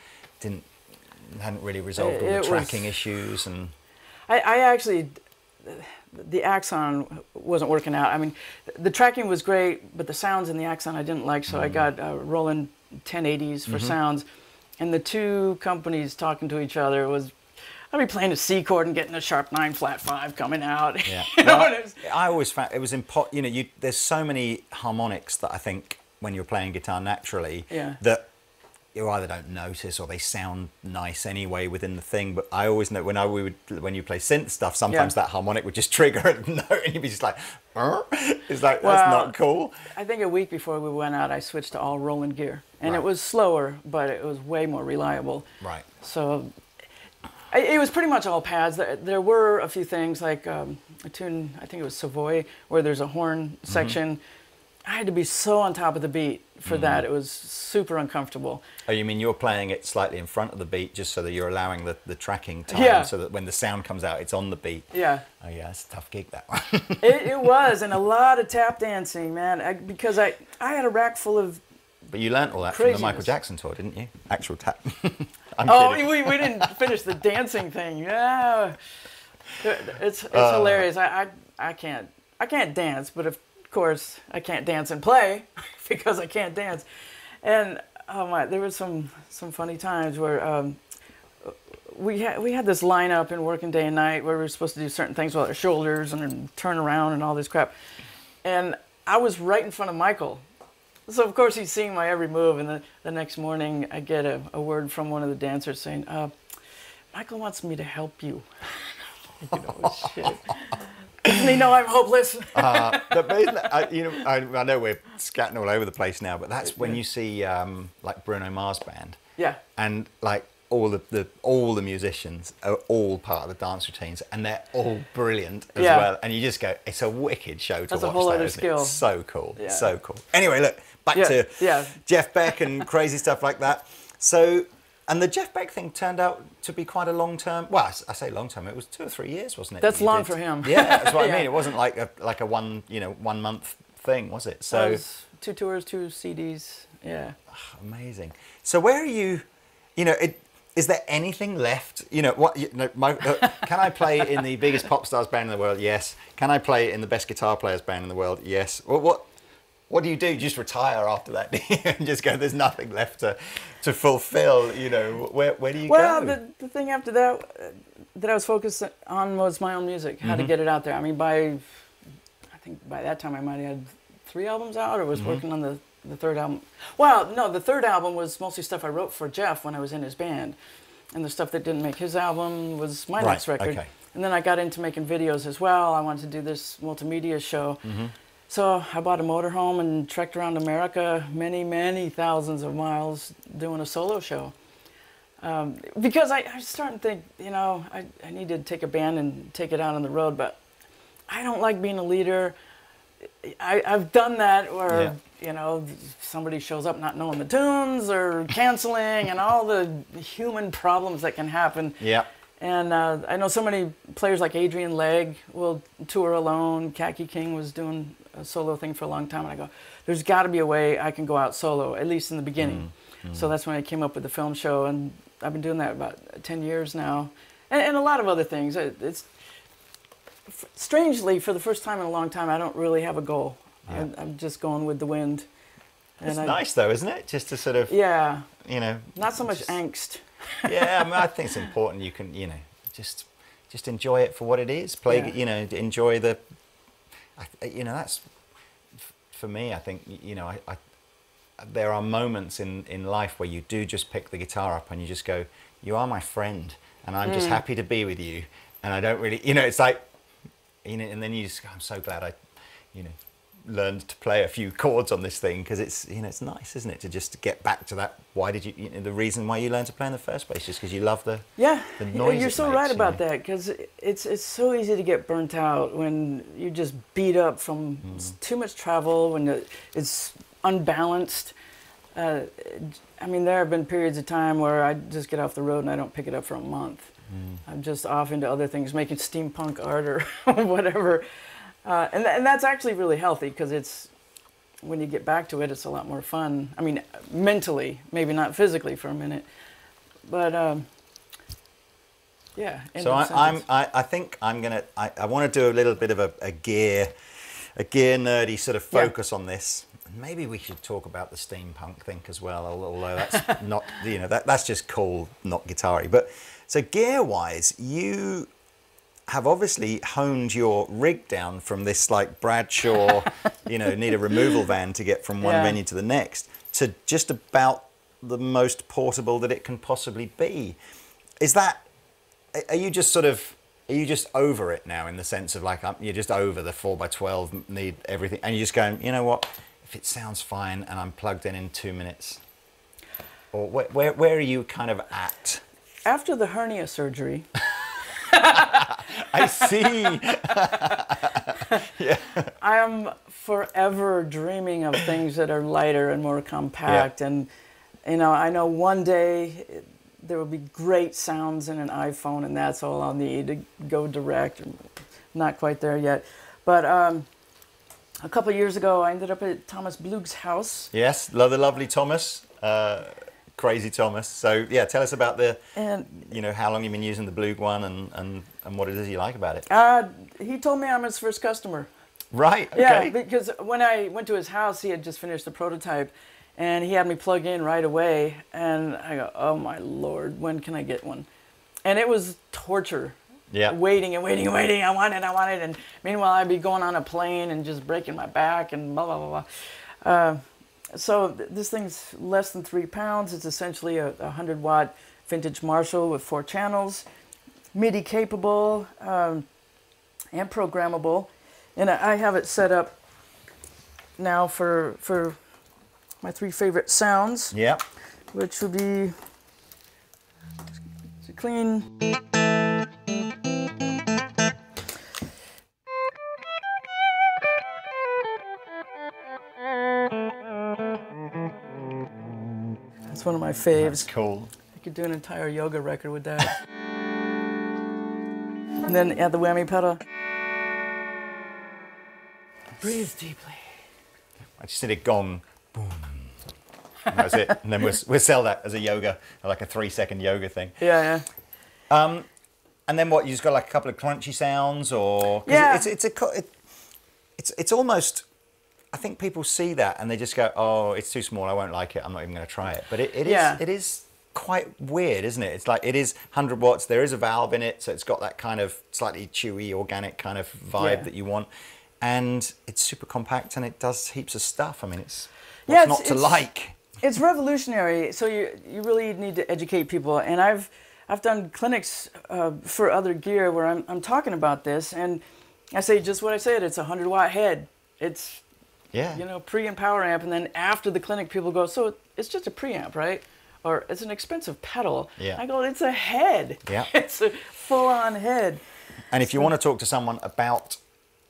hadn't really resolved all the tracking issues. And I actually, the Axon wasn't working out. I mean, the tracking was great, but the sounds in the Axon I didn't like, so I got Roland 1080s for sounds, and the 2 companies talking to each other was, I'd be playing a C chord and getting a sharp 9 flat 5 coming out. Yeah. You know, I always found it was you know, there's so many harmonics that I think when you're playing guitar naturally that you either don't notice or they sound nice anyway within the thing. But I always know when you play synth stuff, sometimes that harmonic would just trigger a note and you'd be just like, it's like, that's not cool. I think a week before we went out, I switched to all Roland gear, and it was slower, but it was way more reliable. Right. So it was pretty much all pads. There were a few things like a tune, I think it was Savoy, where there's a horn section. I had to be so on top of the beat for that. It was super uncomfortable. Oh, you mean you're playing it slightly in front of the beat just so that you're allowing the tracking time so that when the sound comes out, it's on the beat? Yeah. Oh, yeah, it's a tough gig, that one. it was, and a lot of tap dancing, man, because I had a rack full of But you learnt all that from the Michael Jackson tour, didn't you? Actual tap. I'm kidding. We didn't finish the dancing thing. Yeah. It's hilarious. I can't dance, but of course I can't dance and play because I can't dance. And oh my, there was some funny times where we had this lineup in Working Day and Night where we were supposed to do certain things with our shoulders and turn around and all this crap. And I was right in front of Michael. So of course he's seeing my every move, and the next morning I get a word from one of the dancers saying, Michael wants me to help you. You know, shit. Doesn't he know I'm hopeless? I know we're scatting all over the place now, but that's when you see like Bruno Mars band. Yeah. And like all the musicians are all part of the dance routines, and they're all brilliant as Yeah. well. And you just go, it's a wicked show to That's watch. a whole that, other isn't it? skill. So cool, Yeah. so cool. Anyway, look back Yeah, to yeah. Jeff Beck and crazy stuff like that. So, and the Jeff Beck thing turned out to be quite a long term. Well, I say long term. It was 2 or 3 years, wasn't it? That's that you long did? for him. Yeah, that's what I Yeah. mean. It wasn't like a 1 month thing, was it? So That was 2 tours, 2 CDs. Yeah. amazing. So where are you? You know, is there anything left? You know, what? Can I play in the biggest pop stars band in the world? Yes. Can I play in the best guitar players band in the world? Yes. What do? You just retire after that and just go? There's nothing left to fulfill. You know, where do you Well, go? the thing after that I was focused on was my own music, how to get it out there. I mean, I think by that time I might have had 3 albums out, or was working on the 3rd album. Well, no, the 3rd album was mostly stuff I wrote for Jeff when I was in his band. And the stuff that didn't make his album was my next record. Okay. And then I got into making videos as well. I wanted to do this multimedia show. So I bought a motorhome and trekked around America many, many thousands of miles doing a solo show. Because I was starting to think, you know, I need to take a band and take it out on the road, but I don't like being a leader. I've done that where, you know, somebody shows up not knowing the tunes or canceling and all the human problems that can happen. Yeah. And I know so many players like Adrian Legg will tour alone. Khaki King was doing a solo thing for a long time. And I go, there's got to be a way I can go out solo, at least in the beginning. So that's when I came up with the film show. And I've been doing that about 10 years now. And a lot of other things. It's strangely, for the first time in a long time, I don't really have a goal. Yeah. I'm just going with the wind. It's nice though, isn't it? Just to sort of, Yeah. you know. Not so much angst. Yeah, I mean, I think it's important. You can, you know, just enjoy it for what it is. Play, Yeah. you know, enjoy the. You know, that's for me. I think, you know, I there are moments in life where you do just pick the guitar up and you just go, "You are my friend, and I'm just happy to be with you." And I don't really, you know, it's like, you know, and then you just go, "I'm so glad I, you know, learned to play a few chords on this thing," because it's, you know, it's nice, isn't it, to just get back to that. Why did you know, the reason why you learned to play in the first place, just because you love the noise. You're it so makes, right you about know. that, because it's so easy to get burnt out when you're just beat up from too much travel, when it's unbalanced. I mean, there have been periods of time where I just get off the road and I don't pick it up for a month. I'm just off into other things, making steampunk art or whatever. And that's actually really healthy, because it's, when you get back to it, it's a lot more fun. I mean, mentally, maybe not physically for a minute, but yeah. So I think I'm gonna. I want to do a little bit of a gear nerdy sort of focus on this. Maybe we should talk about the steampunk thing as well, although that's not, you know, that's just cool, not guitar-y. But so gear-wise, you have obviously honed your rig down from this like Bradshaw, you know, need a removal van to get from one venue to the next, to just about the most portable that it can possibly be. Is that, are you just sort of, are you just over it now, in the sense of like, you're just over the 4x12, need everything, and you're just going, you know what, if it sounds fine and I'm plugged in 2 minutes? Or where are you kind of at? After the hernia surgery, I see. Yeah. I am forever dreaming of things that are lighter and more compact. And, you know, I know one day there will be great sounds in an iPhone, and that's all I'll need to go direct. Not quite there yet. But a couple of years ago, I ended up at Thomas Blug's house. Yes, the lovely Thomas. Crazy Thomas. So yeah, tell us about you know, how long you've been using the Blug one, and what it is you like about it. He told me I'm his first customer. Right. Okay. Yeah, because when I went to his house, he had just finished the prototype, and he had me plug in right away. And I go, oh my Lord, when can I get one? And it was torture. Yeah. Waiting and waiting and waiting. I want it. And meanwhile, I'd be going on a plane and just breaking my back and blah, blah, blah, blah. So this thing's less than 3 pounds. It's essentially a 100-watt vintage Marshall with 4 channels, MIDI capable, and programmable. And I have it set up now for my 3 favorite sounds. Yeah. Which would be So clean. That's one of my faves. That's cool. I could do an entire yoga record with that. And then add the whammy pedal. Breathe deeply. I just did a gong, boom. And that's it. And then we'll sell that as a yoga, like a 3-second yoga thing. Yeah, And then what? You just got like a couple of crunchy sounds, or yeah. It's almost. I think people see that and they just go, "Oh, it's too small. I won't like it. I'm not even going to try it." But it is quite weird, isn't it? It's like it is 100 watts. There is a valve in it, so it's got that kind of slightly chewy, organic kind of vibe that you want. And it's super compact and it does heaps of stuff. I mean, it's not to like. It's revolutionary. So you really need to educate people. And I've done clinics for other gear where I'm talking about this, and I say just what I said. It's a 100-watt head. It's pre and power amp, and then after the clinic, people go, so it's just a preamp, right? Or it's an expensive pedal. Yeah. I go, it's a head. Yeah. It's a full-on head. And if you want to talk to someone about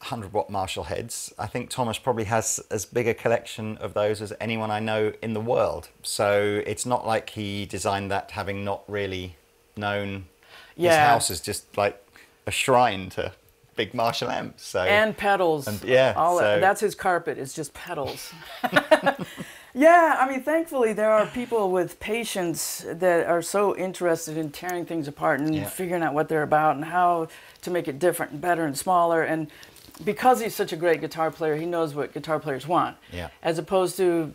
100-watt Marshall heads, I think Thomas probably has as big a collection of those as anyone I know in the world. So it's not like he designed that having not really known his house is just like a shrine to big Marshall amps. So and pedals. And, that's his carpet. It's just pedals. Yeah, I mean, thankfully there are people with patience that are so interested in tearing things apart and figuring out what they're about and how to make it different and better and smaller. And because he's such a great guitar player, he knows what guitar players want. Yeah. As opposed to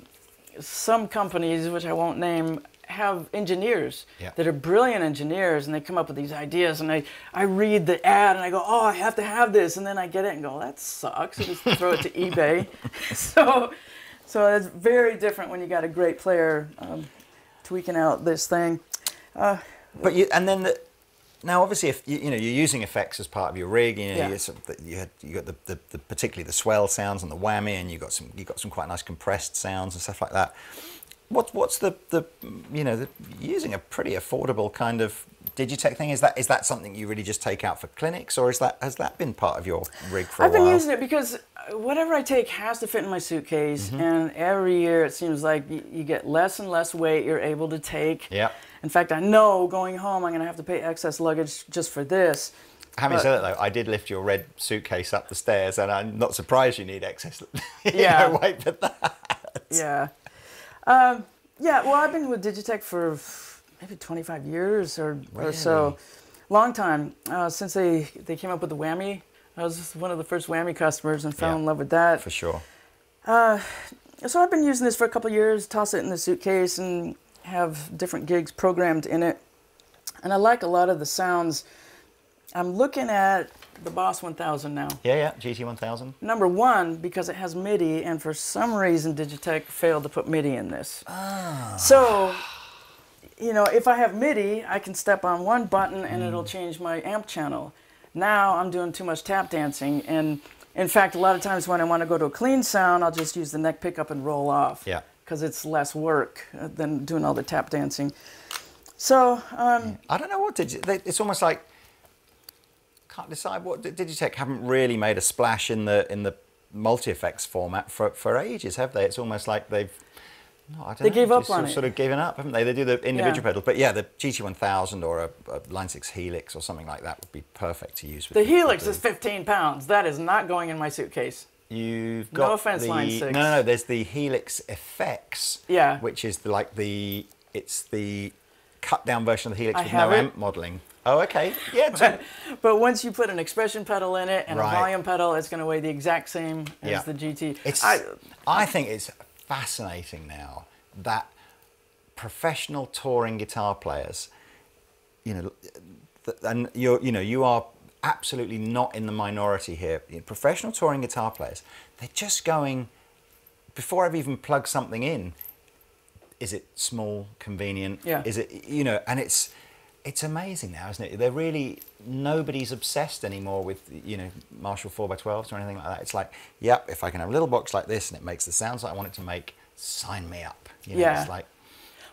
some companies, which I won't name, have engineers that are brilliant engineers, and they come up with these ideas, and I read the ad and I go, oh, I have to have this, and then I get it and go, that sucks, and just throw it to eBay. So it's very different when you got a great player tweaking out this thing. Now obviously if you're using effects as part of your rig, you got the particularly the swell sounds and the whammy, and you got some quite nice compressed sounds and stuff like that. What's the using a pretty affordable kind of Digitech thing? Is that something you really just take out for clinics, or has that been part of your rig for a while? I've been using it because whatever I take has to fit in my suitcase, and every year it seems like you get less and less weight you're able to take. Yeah. In fact, I know going home I'm going to have to pay excess luggage just for this. Having said that, though, I did lift your red suitcase up the stairs, and I'm not surprised you need excess weight for that. Yeah. Well, I've been with Digitech for maybe 25 years or so. Long time, since they came up with the whammy. I was one of the first whammy customers and fell in love with that. For sure. So I've been using this for a couple of years, toss it in the suitcase and have different gigs programmed in it. And I like a lot of the sounds. I'm looking at the Boss 1000 now. Yeah, GT 1000. Number one, because it has MIDI, and for some reason Digitech failed to put MIDI in this. So, if I have MIDI, I can step on one button and it'll change my amp channel. Now I'm doing too much tap dancing, and in fact, a lot of times when I want to go to a clean sound, I'll just use the neck pickup and roll off. Yeah. Because it's less work than doing all the tap dancing. So, I don't know what it's almost like, can't decide what Digitech haven't really made a splash in the multi-effects format for ages, have they? It's almost like they gave up on it. Sort of given up, haven't they? They do the individual pedals, but the GT1000 or a Line 6 Helix or something like that would be perfect to use. The Helix is 15 pounds. That is not going in my suitcase. You've got no offense, Line 6. No. There's the Helix Effects, which is it's the cut down version of the Helix with no amp modeling. Oh, okay. Yeah. But once you put an expression pedal in it and a volume pedal, it's going to weigh the exact same as the GT. I think it's fascinating now that professional touring guitar players, and you are absolutely not in the minority here. Professional touring guitar players, they're just going, before I've even plugged something in, is it small, convenient? Yeah. Is it, and it's amazing now, isn't it? They're really, nobody's obsessed anymore with, Marshall 4x12s or anything like that. It's like, yep, if I can have a little box like this and it makes the sounds that I want it to make, sign me up. It's like...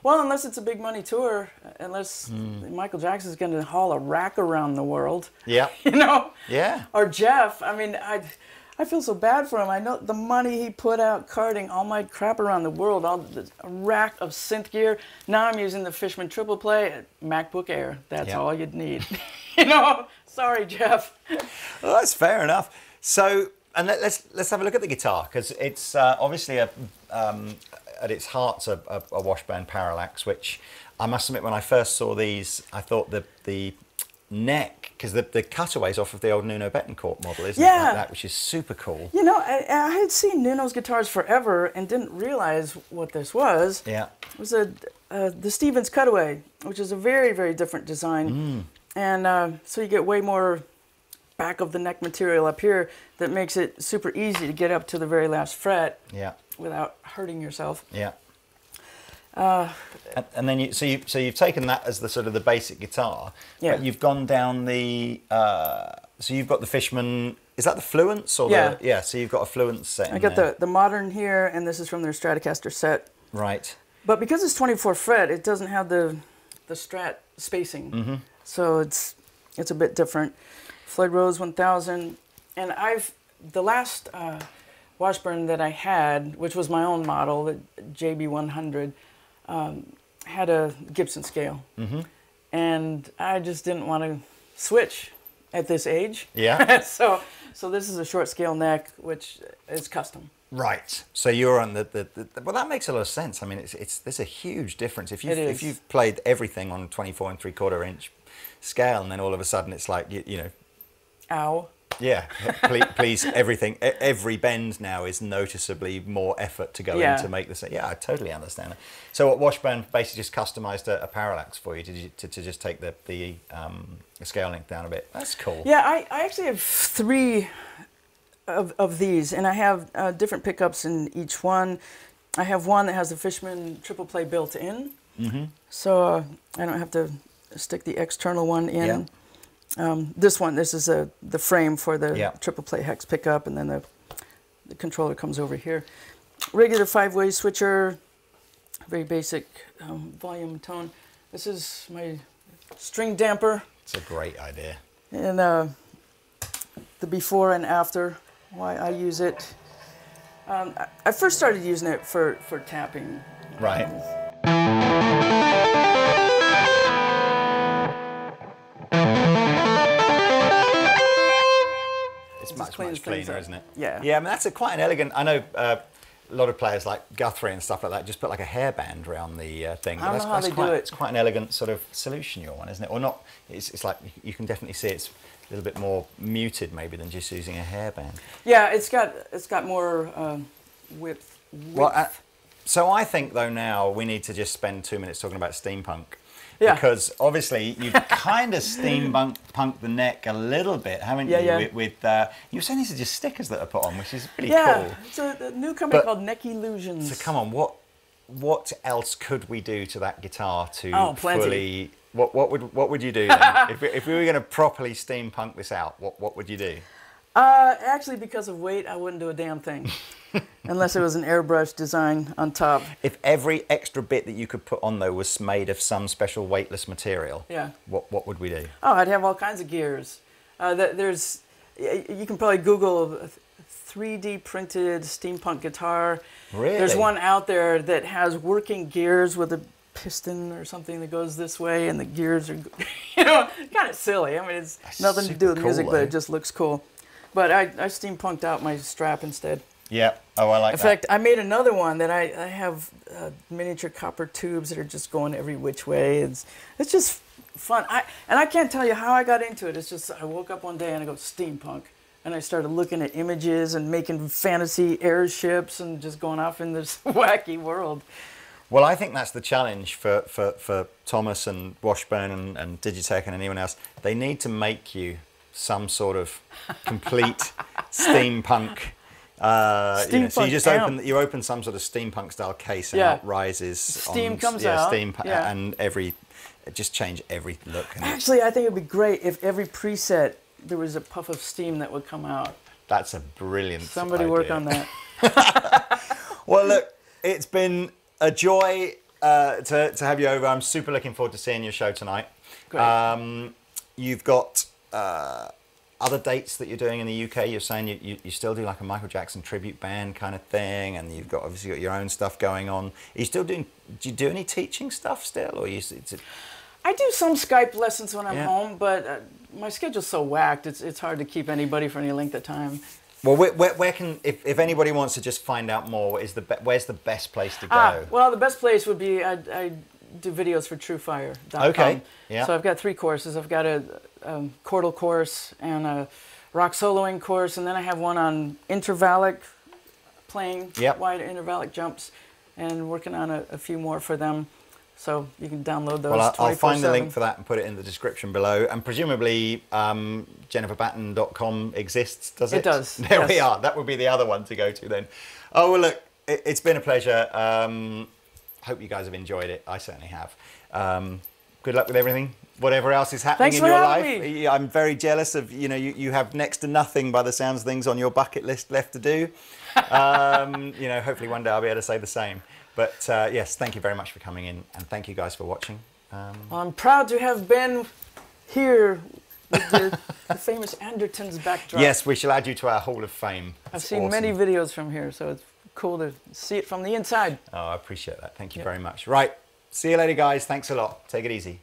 Well, unless it's a big money tour, unless Michael Jackson's going to haul a rack around the world. Yeah. You know? Yeah. Or Jeff. I mean, I feel so bad for him. I know the money he put out carting all my crap around the world, a rack of synth gear. Now I'm using the Fishman Triple Play MacBook Air. That's all you'd need. You know? Sorry, Jeff. Well, that's fair enough. So, and let's have a look at the guitar, because it's obviously at its heart a Washburn Parallax, which I must admit, when I first saw these, I thought the neck, because the cutaways off of the old Nuno Betancourt model, isn't it? Like that, which is super cool. You know, I had seen Nuno's guitars forever and didn't realize what this was. Yeah. It was the Stevens cutaway, which is a very, very different design. And so you get way more back of the neck material up here that makes it super easy to get up to the very last fret without hurting yourself. Yeah. And then so you've taken that as the sort of the basic guitar, but you've gone down the so you've got the Fishman. Is that the Fluence or the So you've got a Fluence set. I got the modern here, and this is from their Stratocaster set. Right. But because it's 24 fret, it doesn't have the Strat spacing, so it's a bit different. Floyd Rose 1000, and the last Washburn that I had, which was my own model, the JB100. Had a Gibson scale, and I just didn't want to switch at this age. Yeah. so this is a short scale neck, which is custom. Right. So you're on the well, that makes a lot of sense. I mean, there's a huge difference if you've played everything on 24 3/4 inch scale, and then all of a sudden it's like you know. Ow. Yeah, please, everything, every bend now is noticeably more effort to go in to make this. Yeah, I totally understand it. So what Washburn basically just customized a parallax for you to just take the scale length down a bit. That's cool. Yeah, I actually have 3 of these, and I have different pickups in each one. I have one that has the Fishman Triple Play built in, so I don't have to stick the external one in. Yeah. This is the frame for the Triple Play hex pickup, and then the controller comes over here. Regular 5-way switcher, very basic volume and tone. This is my string damper. It's a great idea. And the before and after, why I use it. I first started using it for tapping. Right. It's much cleaner, isn't it? Yeah. Yeah, I mean, that's quite an elegant. I know a lot of players like Guthrie and stuff like that just put like a hairband around the thing. I don't know how they do it. It's quite an elegant sort of solution, your one, isn't it? Or not? It's like you can definitely see it's a little bit more muted maybe than just using a hairband. Yeah, it's got more width. Well, so I think though now we need to just spend 2 minutes talking about steampunk. Yeah. Because obviously you've kind of steampunked the neck a little bit, haven't you? With you were saying these are just stickers that are put on, which is really cool. Yeah, it's a new company called Neck Illusions. So come on, what else could we do to that guitar to plenty. fully? What would you do then? if we were going to properly steampunk this out? What would you do? Actually, because of weight, I wouldn't do a damn thing. Unless it was an airbrush design on top. If every extra bit that you could put on though was made of some special weightless material, what would we do? Oh, I'd have all kinds of gears. You can probably Google a 3D printed steampunk guitar. Really? There's one out there that has working gears with a piston or something that goes this way, and the gears are, kind of silly. I mean, it's nothing to do with music, but it just looks cool. But I steampunked out my strap instead. Yeah. Oh, I like that. In fact, I made another one that I have miniature copper tubes that are just going every which way. It's just fun. I can't tell you how I got into it. It's just I woke up one day and I go steampunk, and I started looking at images and making fantasy airships and just going off in this wacky world. Well, I think that's the challenge for Thomas and Washburn and Digitech and anyone else. They need to make you some sort of complete steampunk. So you just open some sort of steampunk style case and out rises. Steam comes out. And just change every look. Actually, I think it'd be great if every preset there was a puff of steam that would come out. That's a brilliant Somebody idea. work on that. Well, look, it's been a joy to have you over. I'm super looking forward to seeing your show tonight. Great. You've got other dates that you're doing in the UK. You're saying you still do like a Michael Jackson tribute band kind of thing, and you've got obviously got your own stuff going on. Are you still doing? Do you do any teaching stuff still, or I do some Skype lessons when I'm home, but my schedule's so whacked. It's hard to keep anybody for any length of time. Well, where can if anybody wants to just find out more, where's the best place to go? Well, the best place would be I do videos for TrueFire.com. Okay. Yeah. So I've got 3 courses. I've got a chordal course and a rock soloing course, and then I have one on intervallic playing, wide intervallic jumps, and working on a few more for them. So you can download those. Well, I'll find the link for that and put it in the description below. And presumably JenniferBatten.com exists, does it? It does. There we are. That would be the other one to go to then. Oh, well, look, it's been a pleasure. Hope you guys have enjoyed it. I certainly have. Good luck with everything. Whatever else is happening in your life. Me. I'm very jealous of, you have next to nothing by the sounds of things on your bucket list left to do. Hopefully one day I'll be able to say the same. But yes, thank you very much for coming in, and thank you guys for watching. Well, I'm proud to have been here with the famous Andertons backdrop. Yes, we shall add you to our Hall of Fame. I've seen many videos from here, so it's cool to see it from the inside. Oh, I appreciate that. Thank you very much. Right, see you later, guys. Thanks a lot. Take it easy.